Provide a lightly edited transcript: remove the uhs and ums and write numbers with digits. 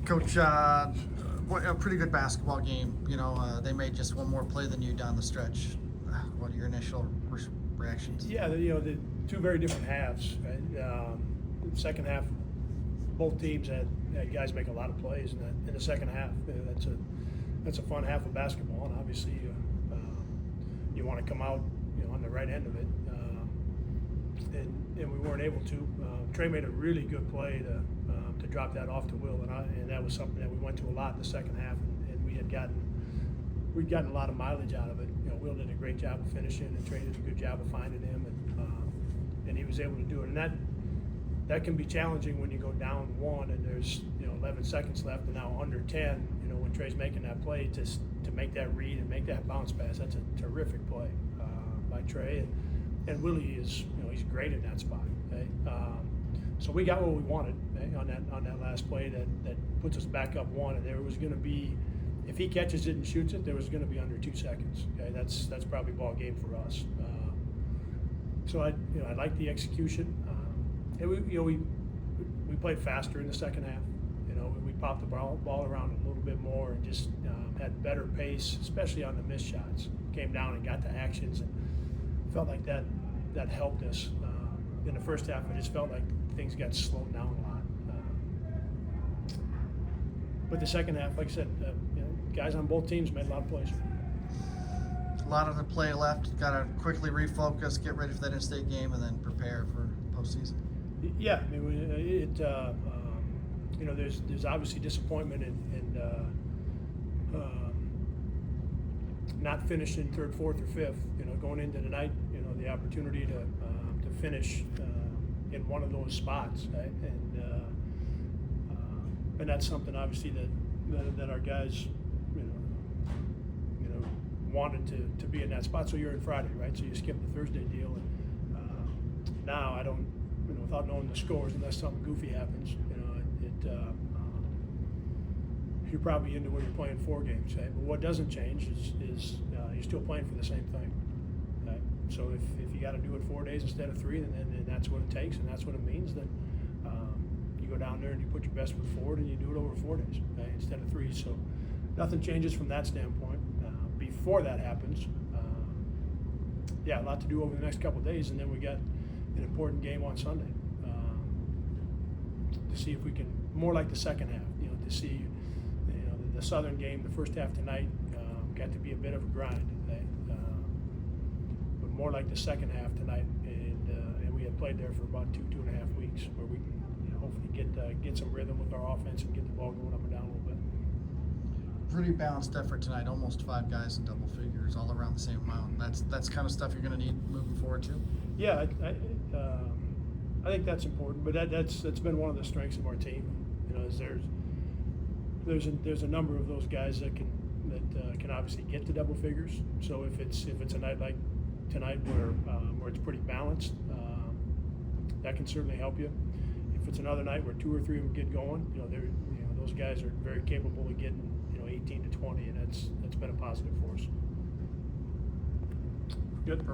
Coach, a pretty good basketball game. They made just one more play than you down the stretch. What are your initial reactions? Yeah, the two very different halves. Right? Second half, both teams had guys make a lot of plays in the second half. That's a fun half of basketball, and obviously you want to come out on the right end of it. And we weren't able to. Trey made a really good play to drop that off to Will, and that was something that we went to a lot in the second half, and we'd gotten a lot of mileage out of it. Will did a great job of finishing, and Trey did a good job of finding him, and he was able to do it. And that can be challenging when you go down one and there's 11 seconds left, and now under 10. When Trey's making that play to make that read and make that bounce pass, that's a terrific play by Trey. And Willie is, he's great in that spot. Okay? So we got what we wanted on that last play that puts us back up one, and there was going to be, if he catches it and shoots it, there was going to be under 2 seconds. Okay, that's probably ball game for us. So I like the execution, and we played faster in the second half. We popped the ball around a little bit more and just had better pace, especially on the missed shots. Came down and got the actions, and felt like that helped us. In the first half, I just felt like things got slowed down a lot. But the second half, like I said, guys on both teams made a lot of plays. A lot of the play left. Got to quickly refocus, get ready for that in-state game, and then prepare for postseason. Yeah, I mean, there's obviously disappointment and not finishing third, fourth, or fifth. Going into the night, the opportunity to finish in one of those spots, right? And that's something obviously that our guys, wanted to be in that spot. So you're in Friday, right? So you skip the Thursday deal, and now I don't, without knowing the scores, unless something goofy happens, you're probably into where you're playing 4 games, right? But what doesn't change is you're still playing for the same thing, right? So if you got to do it 4 days instead of 3, then that's what it takes, and that's what it means. Then you go down there and you put your best foot forward, and you do it over 4 days, right? Instead of 3. So nothing changes from that standpoint. Before that happens, a lot to do over the next couple of days, and then we got an important game on Sunday to see if we can, more like the second half, to see the Southern game, the first half tonight got to be a bit of a grind, but more like the second half tonight, and we had played there for about 2.5 weeks, where we can hopefully get some rhythm with our offense and get the ball going up and down a little bit. Pretty balanced effort tonight. Almost 5 guys in double figures, all around the same amount. That's kind of stuff you're going to need moving forward too. Yeah, I think that's important, but that's been one of the strengths of our team. Is there's a number of those guys that can obviously get to double figures. So if it's a night like tonight where it's pretty balanced, that can certainly help you. If it's another night where 2 or 3 of them get going, those guys are very capable of getting 18 to 20, and that's been a positive for us. Good.